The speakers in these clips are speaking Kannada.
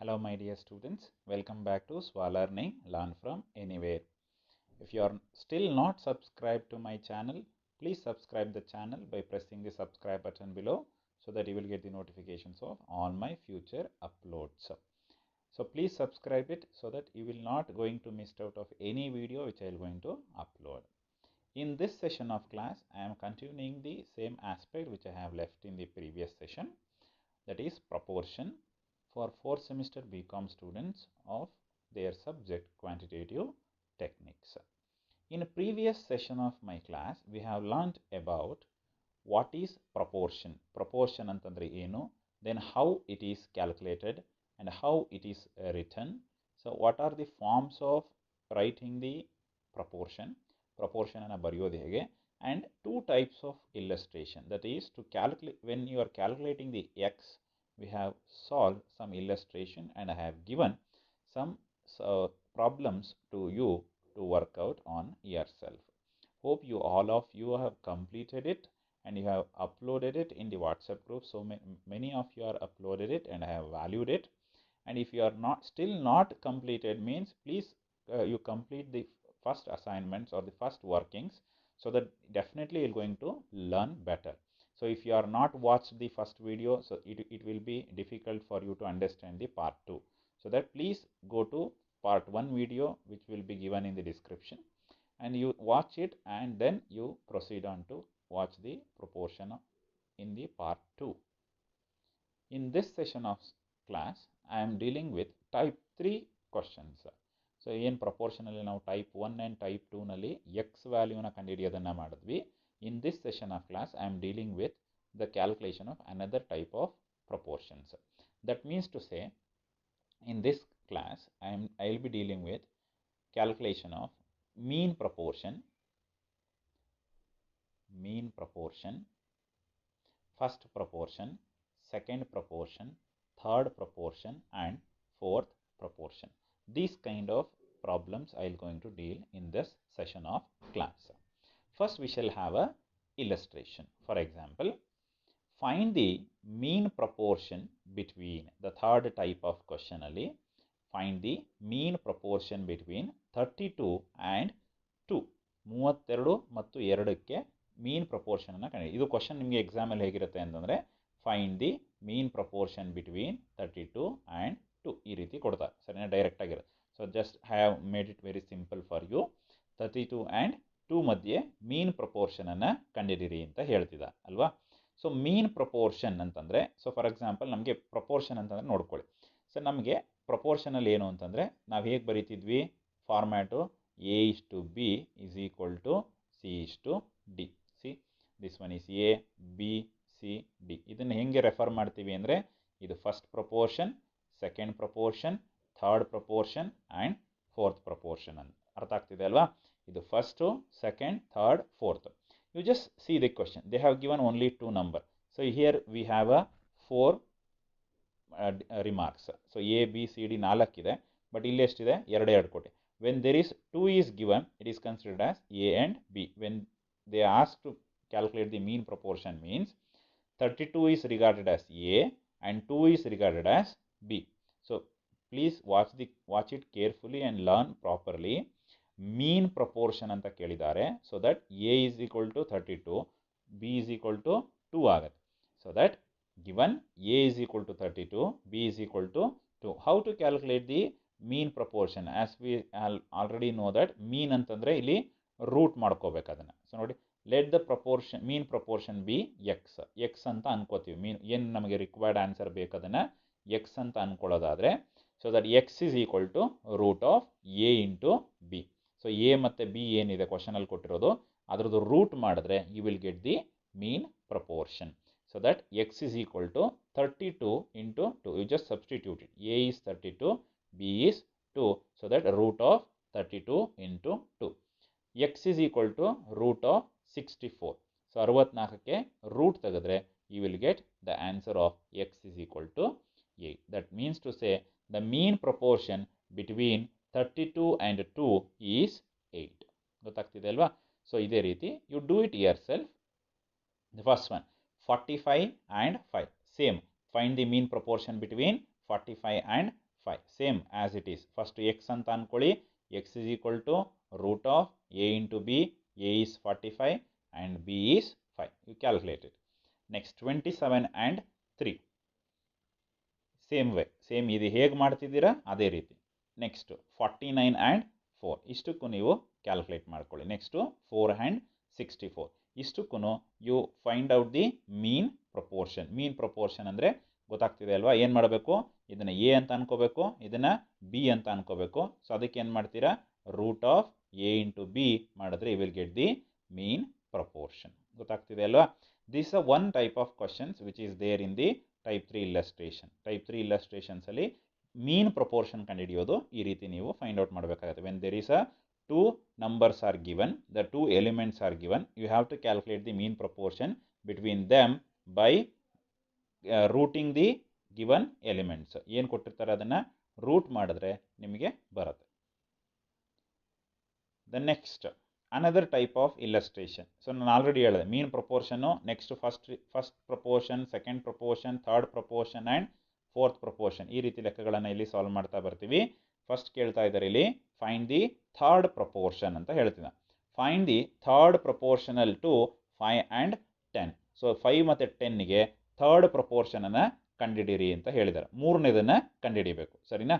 Hello my dear students, welcome back to SwaLearning Learn from Anywhere. If you are still not subscribed to my channel, please subscribe the channel by pressing the subscribe button below so that you will get the notifications of all my future uploads. So please subscribe it so that you will not going to miss out of any video which I am going to upload. In this session of class, I am continuing the same aspect which I have left in the previous session, that is proportion for 4th semester BCom students of their subject quantitative techniques. In a previous session of my class, we have learnt about what is proportion. Proportion antandre enu, then how it is calculated and how it is written. So what are the forms of writing the proportion? Proportion ana bariyode hege, and two types of illustration, that is to calculate when you are calculating the x, we have solved some illustration and I have given some problems to you to work out on yourself. Hope you all of you have completed it and you have uploaded it in the WhatsApp group. So many of you are uploaded it and I have valued it. And if you are still not completed, means please you complete the first assignments or the first workings, so that definitely you're going to learn better. So if you are not watched the first video, so it will be difficult for you to understand the part 2. So that please go to part 1 video which will be given in the description and you watch it, and then you proceed on to watch the proportion in the part 2. In this session of class, I am dealing with type 3 questions. So in proportion alli ನಾವು type 1 and type 2 ನಲ್ಲಿ x value na ಕಂಡುಹಿಡಿಯೋದನ್ನ ಮಾಡಿದ್ವಿ. In this session of class, I am dealing with the calculation of another type of proportions. That means to say, in this class, I will be dealing with calculation of mean proportion, first proportion, second proportion, third proportion and fourth proportion. These kind of problems I am going to deal in this session of class. First we shall have a illustration. For example, find the mean proportion between the third type of question alli, find the mean proportion between 32 and 2. 32 ಮತ್ತು 2ಕ್ಕೆ mean proportion ಅನ್ನು ಕಂಡುಹಿಡಿ. ಇದು ಕ್ವಶನ್ ನಿಮಗೆ ಎಕ್ಸಾಮ್ ಅಲ್ಲಿ ಹೇಗಿರುತ್ತೆ ಅಂತಂದ್ರೆ find the mean proportion between 32 and 2 ಈ ರೀತಿ ಕೊಡ್ತಾರೆ. ಸರಿನಾ, ಡೈರೆಕ್ಟ್ ಆಗಿರುತ್ತೆ. So just have made it very simple for you. 32 and 2 ಮಧ್ಯೆ mean proportion ಅನ್ನು ಕಂಡುಹಿಡಿಯಿರಿ ಅಂತ ಹೇಳ್ತಿದ್ದ ಅಲ್ವಾ. ಸೊ ಮೀನ್ ಪ್ರಪೋರ್ಷನ್ ಅಂತಂದ್ರೆ, ಸೊ ಫಾರ್ ಎಕ್ಸಾಂಪಲ್ ನಮಗೆ ಪ್ರಪೋರ್ಷನ್ ಅಂತಂದ್ರೆ ನೋಡ್ಕೊಳ್ಳಿ. ಸೊ ನಮಗೆ ಪ್ರಪೋರ್ಷನ್ ಅಲ್ಲಿ ಏನು ಅಂತಂದ್ರೆ ನಾವು ಹೇಗೆ ಬರೀತಿದ್ವಿ, format A:B is equal to C:D. See this one is A, B, C, D. ಇದನ್ನು ಹೆಂಗೆ ರೆಫರ್ ಮಾಡ್ತೀವಿ ಅಂದರೆ ಇದು first proportion, second proportion, third proportion and fourth proportion ಅಂತ. ಅರ್ಥ ಆಗ್ತಿದೆ ಅಲ್ವಾ. ಇದು first, second, third, fourth. You just see the question. They have given only 2 numbers. So here we have a 4 remarks. So A, B, C, D 4 ಇದೆ, but ಇಲ್ಲಿ ಎಷ್ಟಿದೆ, 2 ಕೊಟ್ಟೆ. When there is 2 is given, it is considered as A and B. When they are asked to calculate the mean proportion, means 32 is regarded as A and 2 is regarded as B. So please watch it carefully and learn properly. Mean proportion ಅಂತ ಕೇಳಿದ್ದಾರೆ. So that A is equal to 32, B is equal to 2 ಆಗುತ್ತೆ. So that given A is equal to 32, B is equal to 2. How to calculate the mean proportion? As we already know that mean ಅಂತಂದ್ರೆ ಇಲ್ಲಿ ರೂಟ್ ಮಾಡ್ಕೋಬೇಕು ಅದನ್ನ. ಸೊ ನೋಡಿ, let the proportion mean proportion be x ಅಂತ ಅನ್ಕೋತೀವಿ. ಮೀನ್ ಏನು ನಮಗೆ ರಿಕ್ವೈರ್ಡ್ ಆನ್ಸರ್ ಬೇಕು ಅದನ್ನ x ಅಂತ ಅನ್ಕೊಳ್ಳೋದಾದ್ರೆ, so that x is equal to root of A into B. So A ಮತ್ತು ಬಿ ಏನಿದೆ ಕ್ವಶನಲ್ಲಿ ಕೊಟ್ಟಿರೋದು ಅದರದ್ದು ರೂಟ್ ಮಾಡಿದ್ರೆ you will get the mean proportion. So that X is equal to 32 into 2. You just substitute it. A is 32, B is 2. So that root of 32 into 2. X is equal to root of 64. So 64ಕ್ಕೆ ರೂಟ್ ತೆಗೆದ್ರೆ you will get the answer of X is equal to 8. That means to say the mean proportion between 32 and 2 is 8. ಗೊತ್ತಾಗ್ತಿದೆ ಅಲ್ವಾ. ಸೊ ಇದೇ ರೀತಿ you do it yourself. The first one 45 and 5 same. Find the mean proportion between 45 and 5. Same as it is. First x ಅಂತ ಅನ್ಕೊಳ್ಳಿ. X is equal to root of a into b. A is 45 and b is 5. You calculate it. Next 27 and 3. Same way. Same ಇದು ಹೇಗೆ ಮಾಡ್ತಿದ್ದೀರಾ ಅದೇ ರೀತಿ. Next 49 and 4. ಇಷ್ಟಕ್ಕೂ ನೀವು ಕ್ಯಾಲ್ಕುಲೇಟ್ ಮಾಡ್ಕೊಳ್ಳಿ. Next 4 and 64. ಇಷ್ಟಕ್ಕೂ you find out the mean proportion. Mean proportion ಅಂದರೆ ಗೊತ್ತಾಗ್ತಿದೆ ಅಲ್ವಾ? ಏನು ಮಾಡಬೇಕು? ಇದನ್ನು ಎ ಅಂತ ಅನ್ಕೋಬೇಕು, ಇದನ್ನು ಬಿ ಅಂತ ಅನ್ಕೋಬೇಕು. ಸೊ ಅದಕ್ಕೆ ಏನು ಮಾಡ್ತೀರಾ? Root of A into B ಮಾಡಿದ್ರೆ you will get the mean proportion. ಗೊತ್ತಾಗ್ತಿದೆ ಅಲ್ವಾ? This a one type of questions which is there in the type 3 illustration. Type 3 ಇಲ್ಲಸ್ಟ್ರೇಷನ್ಸಲ್ಲಿ ಮೀನ್ ಪ್ರಪೋರ್ಷನ್ ಕಂಡುಹಿಡಿಯೋದು ಈ ರೀತಿ ನೀವು ಫೈಂಡ್ ಔಟ್ ಮಾಡಬೇಕಾಗುತ್ತೆ. When there is a two numbers are given, the two elements are given, you have to calculate the mean proportion between them by rooting the given elements. ಏನು ಕೊಟ್ಟಿರ್ತಾರೆ ಅದನ್ನು ರೂಟ್ ಮಾಡಿದ್ರೆ ನಿಮಗೆ ಬರುತ್ತೆ. The next another type of illustration. So ನಾನು ಆಲ್ರೆಡಿ ಹೇಳಿದೆ ಮೀನ್ ಪ್ರಪೋರ್ಷನ್ನು next first proportion, second proportion, third proportion and fourth proportion ಈ ರೀತಿ ಲೆಕ್ಕಗಳನ್ನು ಇಲ್ಲಿ ಸಾಲ್ವ್ ಮಾಡ್ತಾ ಬರ್ತೀವಿ. ಫಸ್ಟ್ ಕೇಳ್ತಾ ಇದ್ದಾರೆ ಇಲ್ಲಿ ಫೈಂಡ್ ದಿ ಥರ್ಡ್ ಪ್ರಪೋರ್ಷನ್ ಅಂತ ಹೇಳ್ತೀನಿ. Find the third proportional to 5 and 10. So 5 ಮತ್ತು 10ಗೆ ಥರ್ಡ್ ಪ್ರಪೋರ್ಷನನ್ನು ಕಂಡುಹಿಡಿಯಿರಿ ಅಂತ ಹೇಳಿದ್ದಾರೆ. ಮೂರನೇದನ್ನು ಕಂಡುಹಿಡಿಯಬೇಕು. ಸರಿನಾ?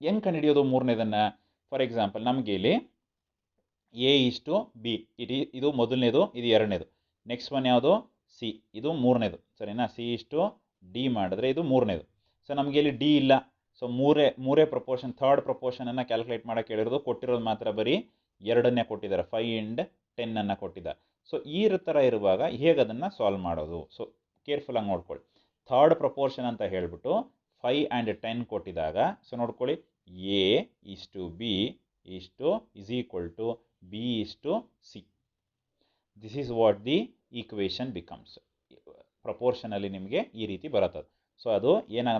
ಹೆಂಗೆ ಕಂಡುಹಿಡಿಯೋದು ಮೂರನೇದನ್ನು? ಫಾರ್ ಎಕ್ಸಾಂಪಲ್ ನಮಗೆ ಇಲ್ಲಿ ಎ ಇಷ್ಟು ಬಿ, ಇದು ಮೊದಲನೇದು, ಇದು ಎರಡನೇದು. ನೆಕ್ಸ್ಟ್ ಒನ್ ಯಾವುದು? ಸಿ, ಇದು ಮೂರನೇದು. ಸರಿನಾ? ಸಿ ಇಷ್ಟು ಡಿ ಮಾಡಿದ್ರೆ ಇದು ಮೂರನೇದು. ಸೊ ನಮಗೆ ಇಲ್ಲಿ ಡಿ ಇಲ್ಲ. ಸೊ ಮೂರೇ ಪ್ರಪೋರ್ಷನ್, ಥರ್ಡ್ ಪ್ರಪೋರ್ಷನನ್ನು ಕ್ಯಾಲ್ಕುಲೇಟ್ ಮಾಡೋಕ್ಕೆ ಹೇಳಿರೋದು. ಕೊಟ್ಟಿರೋದು ಮಾತ್ರ ಬರೀ ಎರಡನ್ನೇ ಕೊಟ್ಟಿದ್ದಾರೆ, 5 and 10 ಕೊಟ್ಟಿದ್ದಾರೆ. ಸೊ ಈ ಥರ ಇರುವಾಗ ಹೇಗೆ ಅದನ್ನು ಸಾಲ್ವ್ ಮಾಡೋದು? ಸೊ ಕೇರ್ಫುಲ್ಲಾಗಿ ನೋಡ್ಕೊಳ್ಳಿ. ಥರ್ಡ್ ಪ್ರಪೋರ್ಷನ್ ಅಂತ ಹೇಳಿಬಿಟ್ಟು 5 and 10 ಕೊಟ್ಟಿದಾಗ ಸೊ ನೋಡ್ಕೊಳ್ಳಿ, ಎ ಇಷ್ಟು ಬಿ ಇಷ್ಟು ಇಸ್ ಈಕ್ವಲ್ ಟು ಬಿ ಇಷ್ಟು ಸಿ. This is what the equation becomes. ಪ್ರಪೋರ್ಷನಲ್ಲಿ ನಿಮಗೆ ಈ ರೀತಿ ಬರುತ್ತದೆ. ಸೊ ಅದು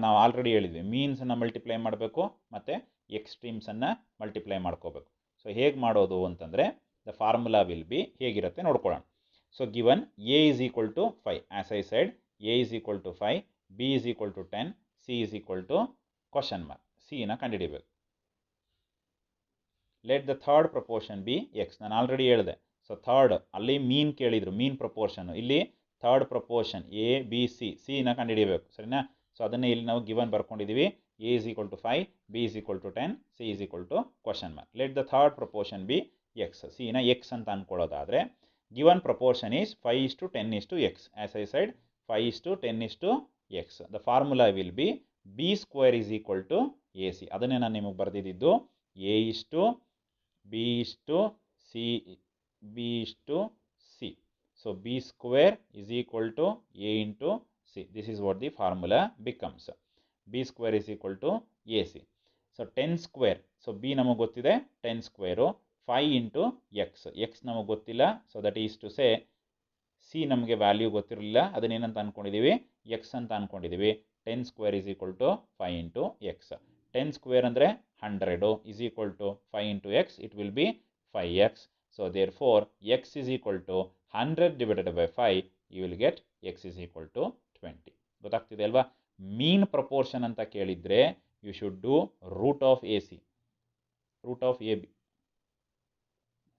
ನಾವು ಆಲ್ರೆಡಿ ಹೇಳಿದ್ವಿ, ಮೀನ್ಸನ್ನು ಮಲ್ಟಿಪ್ಲೈ ಮಾಡಬೇಕು ಮತ್ತು ಎಕ್ಸ್ಟ್ರೀಮ್ಸನ್ನು ಮಲ್ಟಿಪ್ಲೈ ಮಾಡ್ಕೋಬೇಕು. ಸೊ ಹೇಗೆ ಮಾಡೋದು ಅಂತಂದರೆ ದ ಫಾರ್ಮುಲಾ ವಿಲ್ ಬಿ ಹೇಗಿರುತ್ತೆ ನೋಡ್ಕೊಳ್ಳೋಣ. So given A is equal to 5, as I said A is equal to 5, B is equal to 10, C is equal to question mark. ಸಿನ ಕಂಡುಹಿಡಿಬೇಕು. Let the third proportion B X. ನಾನು ಆಲ್ರೆಡಿ ಹೇಳಿದೆ. ಸೊ ಥರ್ಡ್ ಅಲ್ಲಿ ಮೀನ್ ಕೇಳಿದರು, ಮೀನ್ ಪ್ರಪೋರ್ಷನ್ನು. ಇಲ್ಲಿ third proportion A B C, ಸಿನ ಕಂಡುಹಿಡಿಯಬೇಕು. ಸರಿನಾ? ಸೊ ಅದನ್ನೇ ಇಲ್ಲಿ ನಾವು ಗಿವನ್ ಬರ್ಕೊಂಡಿದ್ದೀವಿ. A is equal to 5, B is equal to 10, C is equal to question mark. Let the third proportion B x. ಸಿನ ಎಕ್ಸ್ ಅಂತ ಅಂದ್ಕೊಳ್ಳೋದಾದರೆ given proportion is 5:10:x. As I said 5:10:x. The formula will be B square is equal to A C. ಅದನ್ನೇ ನಾನು ನಿಮಗೆ ಬರೆದಿದ್ದು. ಎ ಇಷ್ಟು ಬಿ ಇಷ್ಟು ಸಿ, ಬಿ ಇಷ್ಟು C. So B square is equal to A into C. This is what the formula becomes. B square is equal to A C. So 10 square. So B ನಮಗೆ ಗೊತ್ತಿದೆ 10 ಸ್ಕ್ವೇರು, 5 ಇಂಟು ಎಕ್ಸ್. ಎಕ್ಸ್ ನಮಗೆ ಗೊತ್ತಿಲ್ಲ. So that is to say C ನಮಗೆ ವ್ಯಾಲ್ಯೂ ಗೊತ್ತಿರಲಿಲ್ಲ. ಅದನ್ನೇನಂತ ಅಂದ್ಕೊಂಡಿದ್ದೀವಿ? ಎಕ್ಸ್ ಅಂತ ಅಂದ್ಕೊಂಡಿದ್ದೀವಿ. 10 square is equal to 5 into X. 10 square ಅಂದರೆ 100 is equal to 5 into X. It will be 5x. So therefore X is equal to 100 divided by 5. You will get X is equal to 20. ಗೊತ್ತಾಗ್ತಿದೆ ಅಲ್ವಾ? ಮೀನ್ ಪ್ರಪೋರ್ಷನ್ ಅಂತ ಕೇಳಿದರೆ you should do root of A C, root of A B.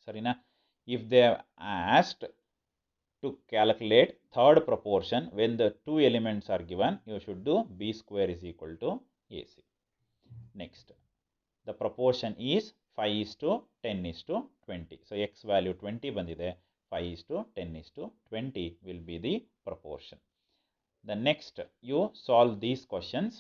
ಸರಿನಾ? If they asked to calculate third proportion when the two elements are given, you should do b square is equal to ac. Next, the proportion is 5:10:20. So x value 20 bandide, 5:10:20 will be the proportion. The next, you solve these questions.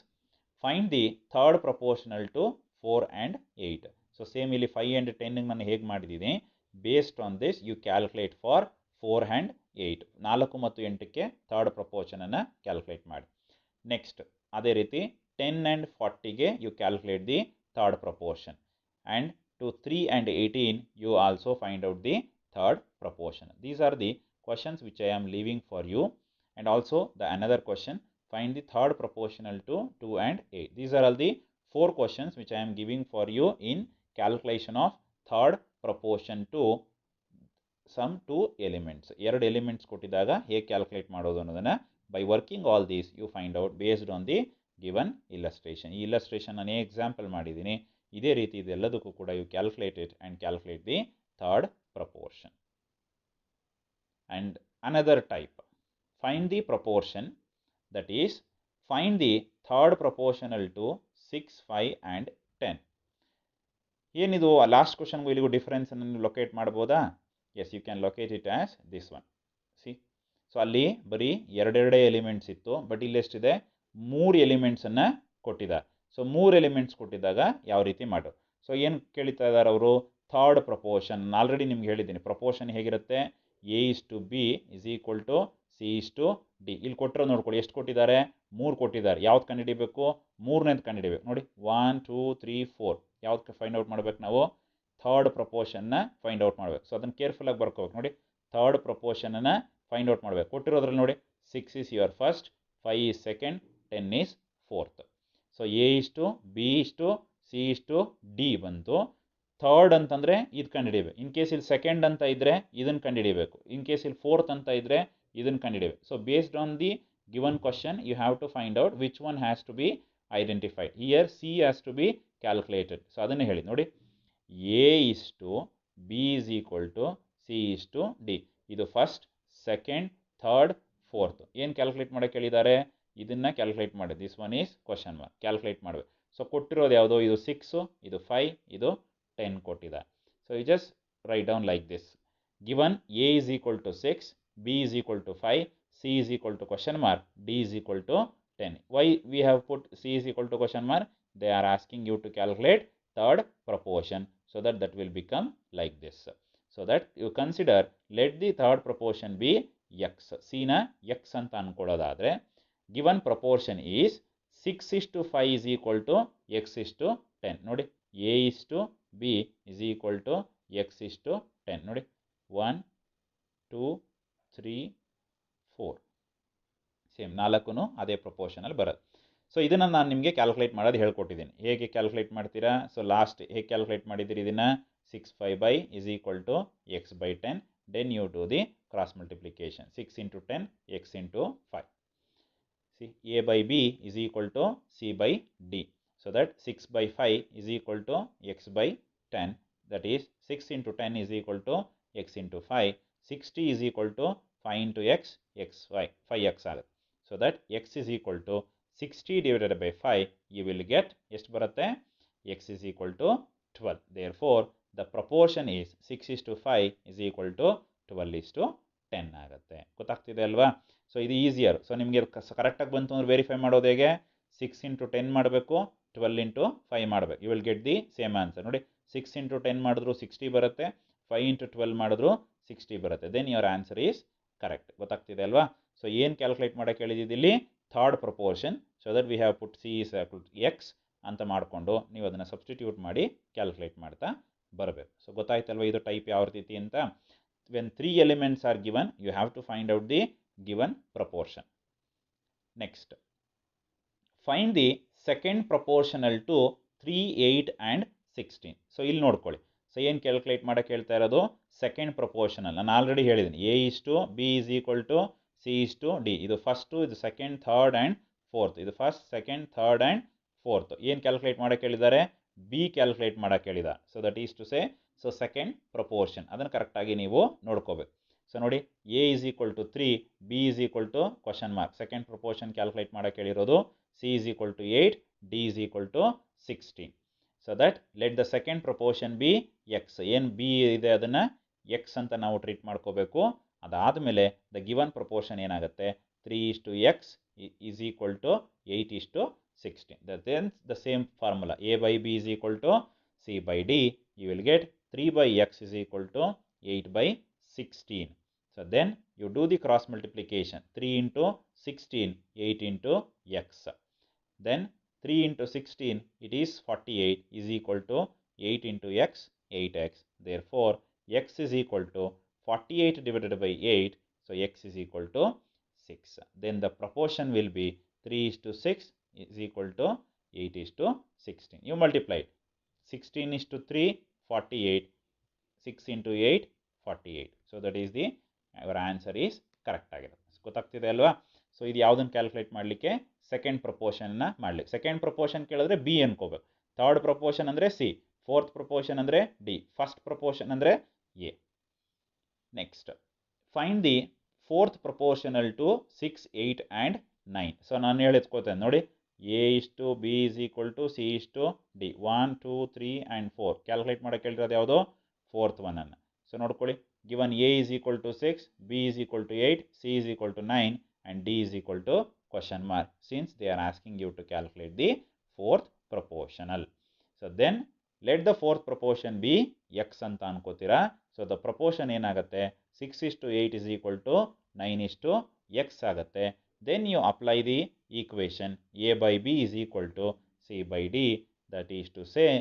Find the third proportional to 4 and 8. So same ಇಲ್ಲಿ 5 and 10 ನಾನು ಹೇಗೆ ಮಾಡಿದ್ದೀನಿ, based on this you calculate for 4 and 8. 4 ಮತ್ತು 8ಕ್ಕೆ ಥರ್ಡ್ ಪ್ರಪೋರ್ಷನನ್ನು ಕ್ಯಾಲ್ಕುಲೇಟ್ ಮಾಡಿ. ನೆಕ್ಸ್ಟ್ ಅದೇ ರೀತಿ 10 and 40ಗೆ you calculate the third proportion. And to 3 and 18 you also find out the third proportion. These are the questions which I am leaving for you. And also the another question, find the third proportional to 2 and 8. These are all the 4 questions which I am giving for you in calculation of third proportion to some 2 elements. 2 elements ಕೊಟ್ಟಿದಾಗ ಹೇಗೆ ಕ್ಯಾಲ್ಕುಲೇಟ್ ಮಾಡೋದು ಅನ್ನೋದನ್ನು by working all these you find out based on the given illustration. ಈ illustration ನಾನು ಎಕ್ಸಾಂಪಲ್ ಮಾಡಿದ್ದೀನಿ. ಇದೇ ರೀತಿ ಇದೆಲ್ಲದಕ್ಕೂ ಕೂಡ you calculate it and calculate the third proportion. And another type, find the proportion, that is find the third proportional to 6, 5 and 10. ಏನಿದು ಲಾಸ್ಟ್ ಕ್ವಶನ್ಗೂ ಇಲ್ಲಿಗೂ ಡಿಫರೆನ್ಸ್ ಅನ್ನು ಲೊಕೇಟ್ ಮಾಡ್ಬೋದಾ? Yes, you can locate it as this one. See, so ಅಲ್ಲಿ ಬರೀ ಎರಡೆರಡೇ ಎಲಿಮೆಂಟ್ಸ್ ಇತ್ತು, ಬಟ್ ಇಲ್ಲಿ ಎಷ್ಟಿದೆ? 3 ಎಲಿಮೆಂಟ್ಸನ್ನು ಕೊಟ್ಟಿದ್ದಾರೆ. ಸೊ 3 ಎಲಿಮೆಂಟ್ಸ್ ಕೊಟ್ಟಿದ್ದಾಗ ಯಾವ ರೀತಿ ಮಾಡು? ಸೊ ಏನು ಕೇಳ್ತಾ ಇದ್ದಾರೆ ಅವರು? Third proportion. ಆಲ್ರೆಡಿ ನಿಮ್ಗೆ ಹೇಳಿದ್ದೀನಿ ಪ್ರಪೋರ್ಷನ್ ಹೇಗಿರುತ್ತೆ. A:B = C:D. ಇಲ್ಲಿ ಕೊಟ್ಟರೆ ನೋಡ್ಕೊಳ್ಳಿ, ಎಷ್ಟು ಕೊಟ್ಟಿದ್ದಾರೆ? 3 ಕೊಟ್ಟಿದ್ದಾರೆ. ಯಾವ್ದು ಕಂಡುಹಿಡಿಬೇಕು? 3ನೇದು ಕಂಡುಹಿಡಿಬೇಕು. ನೋಡಿ 1 2 3 4 ಯಾವ್ದು ಫೈಂಡ್ ಔಟ್ ಮಾಡ್ಬೇಕು ನಾವು? ಥರ್ಡ್ ಪ್ರಪೋರ್ಷನ್ನ ಫೈಂಡ್ ಔಟ್ ಮಾಡಬೇಕು. ಸೊ ಅದನ್ನು ಕೇರ್ಫುಲ್ಲಾಗಿ ಬರ್ಕೋಬೇಕು. ನೋಡಿ, ಥರ್ಡ್ ಪ್ರಪೋರ್ಷನನ್ನು ಫೈಂಡ್ ಔಟ್ ಮಾಡಬೇಕು. ಕೊಟ್ಟಿರೋದ್ರಲ್ಲಿ ನೋಡಿ, 6 is your first, 5 is second, 10 is fourth. So A:B:C:D ಬಂತು. ಥರ್ಡ್ ಅಂತಂದರೆ ಇದು ಕಂಡುಹಿಡಿಬೇಕು. ಇನ್ ಕೇಸ್ ಇಲ್ಲಿ ಸೆಕೆಂಡ್ ಅಂತ ಇದ್ದರೆ ಇದನ್ನು ಕಂಡುಹಿಡಿಬೇಕು. ಇನ್ ಕೇಸ್ ಇಲ್ಲಿ ಫೋರ್ತ್ ಅಂತ ಇದ್ದರೆ ಇದನ್ನು ಕಂಡುಹಿಡಿಬೇಕು. So based on the given question you have to find out which one has to be identified. Here C has to be calculated. So ಅದನ್ನೇ ಹೇಳಿ ನೋಡಿ, A:B C:D. ಇದು ಫಸ್ಟ್, ಸೆಕೆಂಡ್, ಥರ್ಡ್, ಫೋರ್ತ್. ಏನು ಕ್ಯಾಲ್ಕುಲೇಟ್ ಮಾಡೋಕ್ಕೆ ಹೇಳಿದ್ದಾರೆ? ಇದನ್ನು ಕ್ಯಾಲ್ಕುಲೇಟ್ ಮಾಡಿ. This one is question mark. Calculate ಮಾಡಬೇಕು. ಸೊ ಕೊಟ್ಟಿರೋದು ಯಾವುದೋ? ಇದು 6, ಇದು 5, ಇದು 10 ಕೊಟ್ಟಿದ್ದಾರೆ. So you just write down like this. Given A is equal to 6, B is equal to 5, C is equal to question mark, D is equal to 10. Why we have put C is equal to question mark? They are asking you to calculate third proportion, so that will become like this. So that you consider, let the third proportion be x. C na x ಅಂತ ಅನ್ಕೊಳ್ಳೋದಾದ್ರೆ given proportion is 6:5 is equal to x:10. ನೋಡಿ, A:B is equal to x:10. ನೋಡಿ, 1 2 3 4 ಸೇಮ್ 4 ಅದೇ ಪ್ರಪೋರ್ಷನಲ್ಲಿ ಬರುತ್ತೆ. ಸೊ ಇದನ್ನು ನಾನು ನಿಮಗೆ ಕ್ಯಾಲ್ಕುಲೇಟ್ ಮಾಡೋದು ಹೇಳ್ಕೊಟ್ಟಿದ್ದೀನಿ. ಹೇಗೆ ಕ್ಯಾಲ್ಕುಲೇಟ್ ಮಾಡ್ತೀರಾ? ಸೊ ಲಾಸ್ಟ್ ಹೇಗೆ ಕ್ಯಾಲ್ಕುಲೇಟ್ ಮಾಡಿದ್ದೀರಿ ಇದನ್ನು? 6/5 is equal to x/10. Then you do the cross multiplication. 6 into 10 x into 5. See, A/B is equal to C/D. So that 6/5 is equal to x/10. That is 6 into 10 is equal to x into 5. 60 is equal to 5 into x, 5x ಆಗುತ್ತೆ. So that x is equal to 60 divided by 5. You will get ಎಷ್ಟು ಬರುತ್ತೆ? x is equal to 12. Therefore, the proportion is 6:5 is equal to 12:10 ಆಗುತ್ತೆ. ಗೊತ್ತಾಗ್ತಿದೆ ಅಲ್ವಾ? ಸೊ ಇದು ಈಸಿಯರ್. ಸೊ ನಿಮಗೆ ಕರೆಕ್ಟಾಗಿ ಬಂತು ಅಂದ್ರೆ ವೆರಿಫೈ ಮಾಡೋದು ಹೇಗೆ? 6 into 10 ಮಾಡಬೇಕು, 12 into 5 ಮಾಡಬೇಕು. You will get the same answer. ನೋಡಿ, 6 into 10 ಮಾಡಿದ್ರು 60 ಬರುತ್ತೆ, 5 into 12 ಮಾಡಿದ್ರು 60 ಬರುತ್ತೆ. Then your answer is correct. ಗೊತ್ತಾಗ್ತಿದೆ ಅಲ್ವಾ? ಸೊ ಏನು ಕ್ಯಾಲ್ಕುಲೇಟ್ ಮಾಡೋಕ್ಕೆ ಹೇಳಿದ್ದು ಇಲ್ಲಿ? Third proportion. So that we have put C is equal to x ಅಂತ ಮಾಡಿಕೊಂಡು ನೀವು ಅದನ್ನು ಸಬ್ಸ್ಟಿಟ್ಯೂಟ್ ಮಾಡಿ ಕ್ಯಾಲ್ಕುಲೇಟ್ ಮಾಡ್ತಾ ಬರಬೇಕು. ಸೊ ಗೊತ್ತಾಯ್ತಲ್ವ ಇದು ಟೈಪ್ ಯಾವ ರೀತಿ ಅಂತ? When 3 elements are given, you have to find out the given proportion. Next, find the second proportional to 3, 8 and 16. So ಇಲ್ಲಿ ನೋಡ್ಕೊಳ್ಳಿ. ಸೊ ಏನು ಕ್ಯಾಲ್ಕುಲೇಟ್ ಮಾಡೋಕ್ಕೆ ಹೇಳ್ತಾ ಇರೋದು? Second proportional. ನಾನು ಆಲ್ರೆಡಿ ಹೇಳಿದ್ದೀನಿ, A:B is equal to C:D. ಇದು ಫಸ್ಟು, ಇದು ಸೆಕೆಂಡ್, ಥರ್ಡ್ ಆ್ಯಂಡ್ ಫೋರ್ತ್. ಇದು first, second, third and fourth. ಏನು ಕ್ಯಾಲ್ಕುಲೇಟ್ ಮಾಡೋಕ್ಕೆ ಹೇಳಿದ್ದಾರೆ? B ಕ್ಯಾಲ್ಕುಲೇಟ್ ಮಾಡೋಕ್ಕೆ ಹೇಳಿದ್ದಾರೆ. So that is to say, so second proportion ಅದನ್ನು ಕರೆಕ್ಟಾಗಿ ನೀವು ನೋಡ್ಕೋಬೇಕು. ಸೊ ನೋಡಿ, A is equal to 3, B is equal to question mark. Second proportion calculate ಮಾಡೋಕ್ಕೆ ಹೇಳಿರೋದು. C is equal to 8, D is equal to 16. So that let the second proportion be x. ಏನು B ಇದೆ ಅದನ್ನು x ಅಂತ ನಾವು ಟ್ರೀಟ್ ಮಾಡ್ಕೋಬೇಕು. ಅದಾದಮೇಲೆ ದ ಗಿವನ್ ಪ್ರಪೋರ್ಷನ್ ಏನಾಗುತ್ತೆ? 3:x is equal to 8:16. Then the same formula, A/B is equal to C/D. You will get 3/x is equal to 8/16. So then you do the cross multiplication. 3 into 16, 8 into x. Then 3 into 16, it is 48, is equal to 8 into x, 8x. Therefore, x is equal to 48 divided by 8. So x is equal to 6. Then the proportion will be 3:6 is equal to 8:16. You multiply it. 16:3, 48. 6 into 8, 48. So that is the, our answer is correct ಆಗಿದೆ. ಗೊತ್ತಾಗ್ತಿದೆ ಅಲ್ವಾ? ಸೊ ಇದು ಯಾವುದನ್ನು ಕ್ಯಾಲ್ಕುಲೇಟ್ ಮಾಡಲಿಕ್ಕೆ? ಸೆಕೆಂಡ್ ಪ್ರಪೋರ್ಷನ್ನ ಮಾಡಲಿ. ಸೆಕೆಂಡ್ ಪ್ರಪೋರ್ಷನ್ ಕೇಳಿದ್ರೆ ಬಿ ಅನ್ಕೋಬೇಕು, ಥರ್ಡ್ ಪ್ರಪೋರ್ಷನ್ ಅಂದರೆ ಸಿ, ಫೋರ್ತ್ ಪ್ರಪೋರ್ಷನ್ ಅಂದರೆ ಡಿ, ಫಸ್ಟ್ ಪ್ರಪೋರ್ಷನ್ ಅಂದರೆ A. Next find the fourth proportional to 6, 8 and 9. So ನಾನು ಹೇಳಿಸ್ಕೋತೇನೆ ನೋಡಿ, ಎ ಇಷ್ಟು B is equal to C ಇಷ್ಟು ಡಿ, 1 2 3 ಆ್ಯಂಡ್ 4 ಕ್ಯಾಲ್ಕುಲೇಟ್ ಮಾಡೋಕೆ ಹೇಳಿರೋದು ಯಾವುದು, ಫೋರ್ತ್ ಒನ್ನನ್ನು. ಸೊ ನೋಡ್ಕೊಳ್ಳಿ, given A is equal to 6, B is equal to 8, C is equal to 9 and D is equal to question mark, since they are asking you to calculate the fourth proportional. So then let the fourth proportion be x ಅಂತ ಅನ್ಕೋತೀರಾ. ಸೊ ದ ಪ್ರಪೋರ್ಷನ್ ಏನಾಗುತ್ತೆ, 6:8 is equal to 9:x ಆಗುತ್ತೆ. Then you apply the equation a by b is equal to c by d, that is to say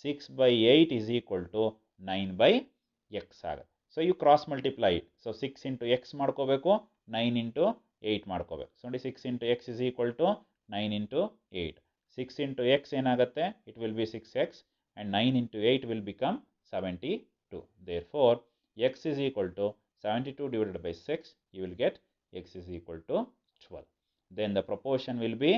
6/8 is equal to 9/x ಆಗುತ್ತೆ. So you cross multiply it. So 6 into x ಮಾಡ್ಕೋಬೇಕು, 9 into 8 ಮಾಡ್ಕೋಬೇಕು. ಸೊ ನೋಡಿ, 6 into x is equal to 9 into 8. 6 into x ಏನಾಗುತ್ತೆ, it will be 6x and 9 into 8 will become 72. Therefore, x is equal to 72 divided by 6, you will get x is equal to 12. Then the proportion will be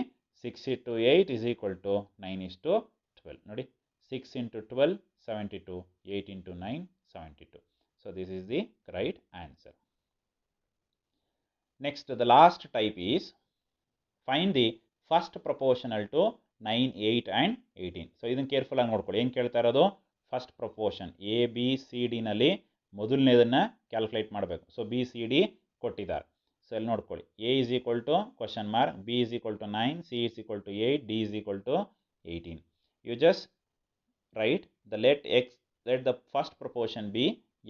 6 into 8 is equal to 9:12. ನೋಡಿ, 6 into 12, 72, 8 into 9, 72. So this is the right answer. Next, the last type is find the first proportional to 9, 8 and 18. So ಇದನ್ನು ಕೇರ್ಫುಲ್ ಆಗಿ ನೋಡ್ಕೊಳ್ಳಿ. ಏನು ಕೇಳ್ತಾ ಇರೋದು, first proportion A B C ಡಿನಲ್ಲಿ ಮೊದಲನೇದನ್ನು ಕ್ಯಾಲ್ಕುಲೇಟ್ ಮಾಡಬೇಕು. ಸೊ ಬಿ ಸಿ ಡಿ ಕೊಟ್ಟಿದ್ದಾರೆ. ಸೊ ಇಲ್ಲಿ ನೋಡ್ಕೊಳ್ಳಿ, A is equal to question mark, B is equal to 9, C is equal to 8, D is equal to 18. You just write the let the first proportion B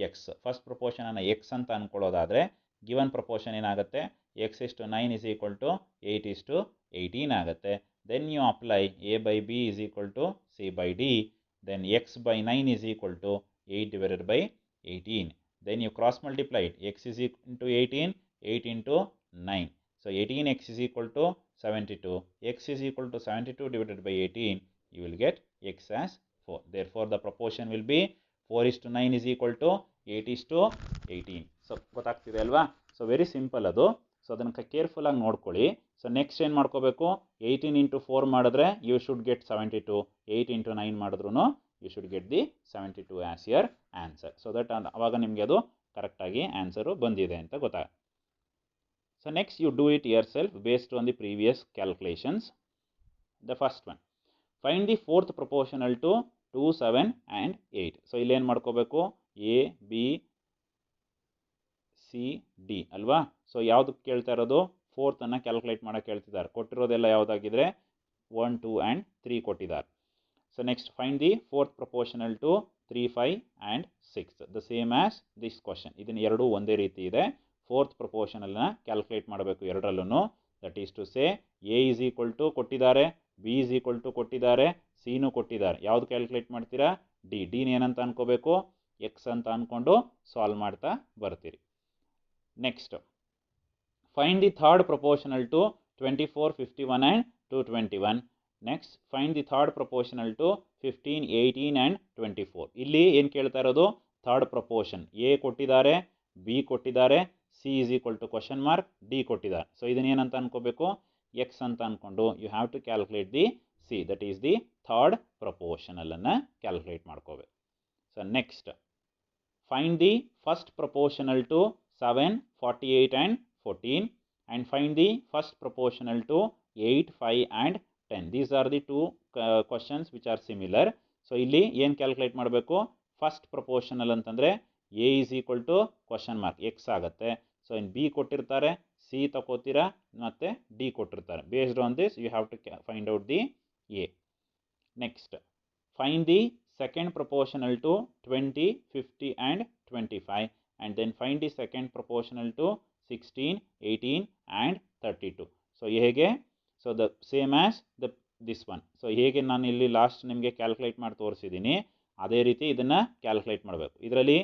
x. First ಪ್ರಪೋರ್ಷನನ್ನು ಎಕ್ಸ್ ಅಂತ ಅಂದ್ಕೊಳ್ಳೋದಾದರೆ ಗಿವನ್ ಪ್ರಪೋರ್ಷನ್ ಏನಾಗುತ್ತೆ, x is to 9 is equal to 8 is to 18 ಆಗುತ್ತೆ. Then you apply a by b is equal to c by d, then x by 9 is equal to 8 divided by 18. Then you cross multiply it, x is into 18, 8 into 9. So 18x is equal to 72, x is equal to 72 divided by 18, you will get x as 4. Therefore the proportion will be 4 is to 9 is equal to 8 is to 18. So ಗೊತ್ತಾಗ್ತಿದೆ ಅಲ್ವಾ. ಸೊ ವೆರಿ ಸಿಂಪಲ್ ಅದು. ಸೊ ಅದನ್ನು ಕೇರ್ಫುಲ್ ಆಗಿ ನೋಡ್ಕೊಳ್ಳಿ. ಸೊ ನೆಕ್ಸ್ಟ್ ಏನು ಮಾಡ್ಕೋಬೇಕು, 18 into 4 ಮಾಡಿದ್ರೆ ಯು ಶುಡ್ ಗೆಟ್ 72, 8 into 9 ಮಾಡಿದ್ರು you should get the 72 as your answer. So that ಅವಾಗ ನಿಮಗೆ ಅದು ಕರೆಕ್ಟಾಗಿ ಆನ್ಸರು ಬಂದಿದೆ ಅಂತ ಗೊತ್ತಾಗುತ್ತೆ. So next you do it yourself based on the previous calculations. The first one, find the fourth proportional to 2, 7 and 8. So ಇಲ್ಲೇನು ಮಾಡ್ಕೋಬೇಕು, ಎ ಬಿ ಸಿ ಡಿ ಅಲ್ವಾ. ಸೊ ಯಾವುದಕ್ಕೆ ಕೇಳ್ತಾ ಇರೋದು, ಫೋರ್ತನ್ನು ಕ್ಯಾಲ್ಕುಲೇಟ್ ಮಾಡೋಕ್ಕೆ ಹೇಳ್ತಿದ್ದಾರೆ. ಕೊಟ್ಟಿರೋದೆಲ್ಲ ಯಾವುದಾಗಿದ್ರೆ 1, 2 ಆ್ಯಂಡ್ 3 ಕೊಟ್ಟಿದ್ದಾರೆ. So next find the fourth proportional to 3, 5 and 6. The same as this question. ಇದನ್ನು ಎರಡೂ ಒಂದೇ ರೀತಿ ಇದೆ. ಫೋರ್ತ್ ಪ್ರಪೋರ್ಷನಲ್ನ ಕ್ಯಾಲ್ಕುಲೇಟ್ ಮಾಡಬೇಕು ಎರಡರಲ್ಲೂ. That is to say A is equal to ಕೊಟ್ಟಿದ್ದಾರೆ, ಬಿ ಈಸ್ ಈಕ್ವಲ್ ಟು ಕೊಟ್ಟಿದ್ದಾರೆ, ಸಿನೂ ಕೊಟ್ಟಿದ್ದಾರೆ. ಯಾವುದು ಕ್ಯಾಲ್ಕುಲೇಟ್ ಮಾಡ್ತೀರಾ, ಡಿ. ಡಿನ ಏನಂತ ಅನ್ಕೋಬೇಕು, ಎಕ್ಸ್ ಅಂತ ಅಂದ್ಕೊಂಡು ಸಾಲ್ವ್ ಮಾಡ್ತಾ ಬರ್ತೀರಿ. Next find the third proportional to 24, 51 and 221. Next find the third proportional to 15, 18 and 24. ಇಲ್ಲಿ ಏನು ಕೇಳ್ತಾ ಇರೋದು, ಥರ್ಡ್ ಪ್ರಪೋರ್ಷನ್. ಎ ಕೊಟ್ಟಿದ್ದಾರೆ, ಬಿ ಕೊಟ್ಟಿದ್ದಾರೆ, C is equal to question mark, D ಕೊಟ್ಟಿದ್ದಾರೆ. ಸೊ ಇದನ್ನೇನಂತ ಅನ್ಕೋಬೇಕು, ಎಕ್ಸ್ ಅಂತ ಅಂದ್ಕೊಂಡು you have to calculate the C, that is the third ಪ್ರಪೋರ್ಷನಲನ್ನು ಕ್ಯಾಲ್ಕುಲೇಟ್ ಮಾಡ್ಕೋಬೇಕು. So next find the first proportional to 7, 48 and 14 and find the first proportional to 8, 5 and 10. These are the two questions which are similar. So ಇಲ್ಲಿ ಏನು ಕ್ಯಾಲ್ಕುಲೇಟ್ ಮಾಡಬೇಕು, ಫಸ್ಟ್ ಪ್ರಪೋರ್ಷನಲ್ ಅಂತಂದರೆ A is equal to question mark X ಆಗುತ್ತೆ. ಸೊ ಇನ್ನು ಬಿ ಕೊಟ್ಟಿರ್ತಾರೆ, ಸಿ ತಗೋತೀರಾ ಮತ್ತು ಡಿ ಕೊಟ್ಟಿರ್ತಾರೆ. Based on this you have to find out the A. Next find the second proportional to 20, 50 and 25. And then find the second proportional to 16, 18 and 32. So ಹೇಗೆ, so the same as this one. So ಹೇಗೆ ನಾನು ಇಲ್ಲಿ ಲಾಸ್ಟ್ ನಿಮಗೆ ಕ್ಯಾಲ್ಕುಲೇಟ್ ಮಾಡಿ ತೋರಿಸಿದ್ದೀನಿ ಅದೇ ರೀತಿ ಇದನ್ನು ಕ್ಯಾಲ್ಕುಲೇಟ್ ಮಾಡಬೇಕು. ಇದರಲ್ಲಿ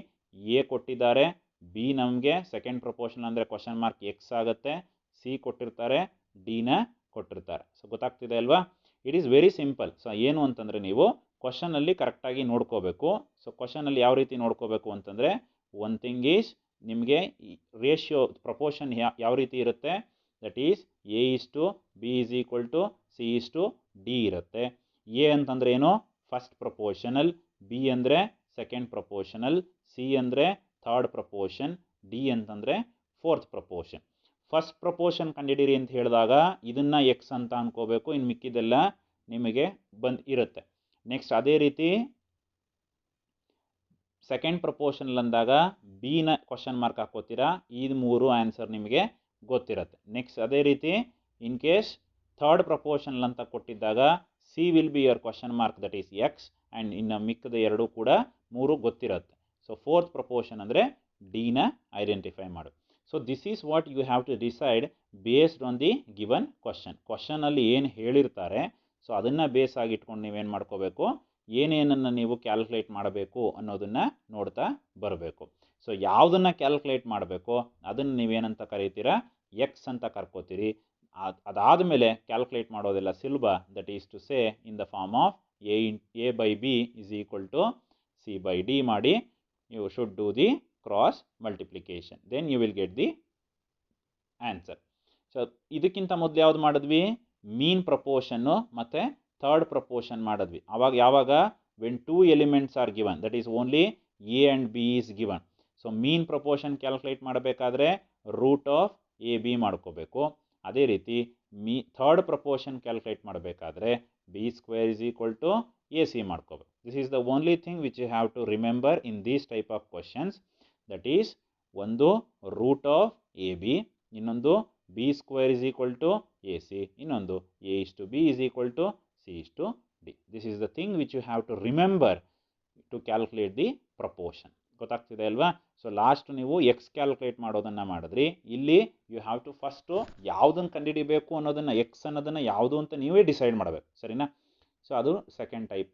ಎ ಕೊಟ್ಟಿದ್ದಾರೆ, ಬಿ ನಮಗೆ ಸೆಕೆಂಡ್ ಪ್ರಪೋರ್ಷನಲ್ ಅಂದರೆ ಕ್ವಶನ್ ಮಾರ್ಕ್ ಎಕ್ಸ್ ಆಗುತ್ತೆ, ಸಿ ಕೊಟ್ಟಿರ್ತಾರೆ, ಡಿನ ಕೊಟ್ಟಿರ್ತಾರೆ. ಸೊ ಗೊತ್ತಾಗ್ತಿದೆ ಅಲ್ವಾ. It is very simple. So ಏನು ಅಂತಂದರೆ ನೀವು ಕ್ವಶನಲ್ಲಿ ಕರೆಕ್ಟಾಗಿ ನೋಡ್ಕೋಬೇಕು. ಸೊ ಕ್ವಶನಲ್ಲಿ ಯಾವ ರೀತಿ ನೋಡ್ಕೋಬೇಕು ಅಂತಂದರೆ, ಒನ್ ಥಿಂಗ್ ಈಸ್ ನಿಮಗೆ ರೇಷಿಯೋ ಪ್ರಪೋರ್ಷನ್ ಯಾವ ರೀತಿ ಇರುತ್ತೆ, that is A is to B is equal to C is to D ಇರುತ್ತೆ. ಎ ಅಂತಂದ್ರೆ ಏನು, ಫಸ್ಟ್ ಪ್ರಪೋರ್ಷನಲ್, ಬಿ ಅಂದರೆ ಸೆಕೆಂಡ್ ಪ್ರಪೋರ್ಷನಲ್, ಸಿ ಅಂದರೆ ಥರ್ಡ್ ಪ್ರಪೋರ್ಷನ್, ಡಿ ಅಂತಂದರೆ ಫೋರ್ತ್ ಪ್ರಪೋರ್ಷನ್. ಫಸ್ಟ್ ಪ್ರಪೋರ್ಷನ್ ಕಂಡಿಡೀರಿ ಅಂತ ಹೇಳಿದಾಗ ಇದನ್ನು ಎಕ್ಸ್ ಅಂತ ಅನ್ಕೋಬೇಕು, ಇನ್ನು ಮಿಕ್ಕಿದೆಲ್ಲ ನಿಮಗೆ ಇರುತ್ತೆ. ನೆಕ್ಸ್ಟ್ ಅದೇ ರೀತಿ ಸೆಕೆಂಡ್ ಪ್ರಪೋರ್ಷನಲ್ ಅಂದಾಗ ಬಿನ ಕ್ವಶನ್ ಮಾರ್ಕ್ ಹಾಕೋತೀರಾ, ಇದು 3 ಆನ್ಸರ್ ನಿಮಗೆ ಗೊತ್ತಿರುತ್ತೆ. ನೆಕ್ಸ್ಟ್ ಅದೇ ರೀತಿ ಇನ್ ಕೇಸ್ ಥರ್ಡ್ ಪ್ರಪೋರ್ಷನಲ್ ಅಂತ ಕೊಟ್ಟಿದ್ದಾಗ C will be your question mark, that is x, and ಇನ್ನು ಮಿಕ್ಕದ 2 ಕೂಡ 3 ಗೊತ್ತಿರುತ್ತೆ. ಸೊ ಫೋರ್ತ್ ಪ್ರಪೋರ್ಷನ್ ಅಂದರೆ ಡಿನ ಐಡೆಂಟಿಫೈ ಮಾಡು. So this is what you have to decide based on the given question. ಕ್ವಶನಲ್ಲಿ ಏನು ಹೇಳಿರ್ತಾರೆ ಸೊ ಅದನ್ನು ಬೇಸ್ ಆಗಿ ಇಟ್ಕೊಂಡು ನೀವೇನು ಮಾಡ್ಕೋಬೇಕು, ಏನೇನನ್ನು ನೀವು ಕ್ಯಾಲ್ಕುಲೇಟ್ ಮಾಡಬೇಕು ಅನ್ನೋದನ್ನು ನೋಡ್ತಾ ಬರಬೇಕು. ಸೊ ಯಾವುದನ್ನು ಕ್ಯಾಲ್ಕುಲೇಟ್ ಮಾಡಬೇಕು ಅದನ್ನು ನೀವೇನಂತ ಕರೀತೀರಾ, ಎಕ್ಸ್ ಅಂತ ಕರ್ಕೋತೀರಿ. ಅದಾದಮೇಲೆ ಕ್ಯಾಲ್ಕುಲೇಟ್ ಮಾಡೋದೆಲ್ಲ ಸುಲಭ, that is to say in the form of A by B is equal to C by D ಮಾಡಿ you should do the cross multiplication, then you will get the answer. So ಇದಕ್ಕಿಂತ ಮೊದಲು ಯಾವ್ದು ಮಾಡಿದ್ವಿ, ಮೀನ್ ಪ್ರಪೋರ್ಷನ್ನು ಮತ್ತು ಥರ್ಡ್ ಪ್ರಪೋರ್ಷನ್ ಮಾಡಿದ್ವಿ. ಯಾವಾಗ when 2 elements are given, that is only A and B is given. So mean proportion calculate ಮಾಡಬೇಕಾದ್ರೆ ರೂಟ್ ಆಫ್ ಎ ಬಿ ಮಾಡ್ಕೋಬೇಕು. ಅದೇ ರೀತಿ ಥರ್ಡ್ ಪ್ರಪೋರ್ಷನ್ ಕ್ಯಾಲ್ಕುಲೇಟ್ ಮಾಡಬೇಕಾದ್ರೆ B square is equal to A C ಮಾಡ್ಕೋಬೇಕು. This is the only thing which you have to remember in these type of questions. That is ಒಂದು ರೂಟ್ ಆಫ್ ಎ ಬಿ, ಇನ್ನೊಂದು B square is equal to A C, ಇನ್ನೊಂದು A is to B is equal to C is to D. This is the thing which you have to remember to calculate the proportion. ಗೊತ್ತಾಗ್ತಿದೆ ಅಲ್ವಾ? ಸೊ ಲಾಸ್ಟ್ ನೀವು ಎಕ್ಸ್ ಕ್ಯಾಲ್ಕುಲೇಟ್ ಮಾಡೋದನ್ನು ಮಾಡಿದ್ರಿ. ಇಲ್ಲಿ ಯು ಹ್ಯಾವ್ ಟು ಫಸ್ಟು ಯಾವುದನ್ನು ಕಂಡುಹಿಡಿಬೇಕು ಅನ್ನೋದನ್ನು, ಎಕ್ಸ್ ಅನ್ನೋದನ್ನು ಯಾವುದು ಅಂತ ನೀವೇ ಡಿಸೈಡ್ ಮಾಡಬೇಕು, ಸರಿನಾ? ಸೊ ಅದು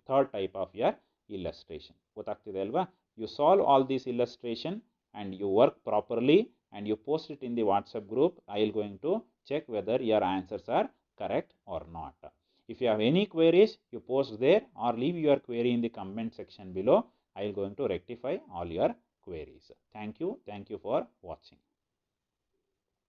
third type of your illustration. ಗೊತ್ತಾಗ್ತಿದೆ ಅಲ್ವಾ? You solve all these illustration and you work properly and you post it in the WhatsApp group. I will going to check whether your answers are correct or not. If you have any queries, you post there or leave your query in the comment section below. I will going to rectify all your queries. Thank you for watching.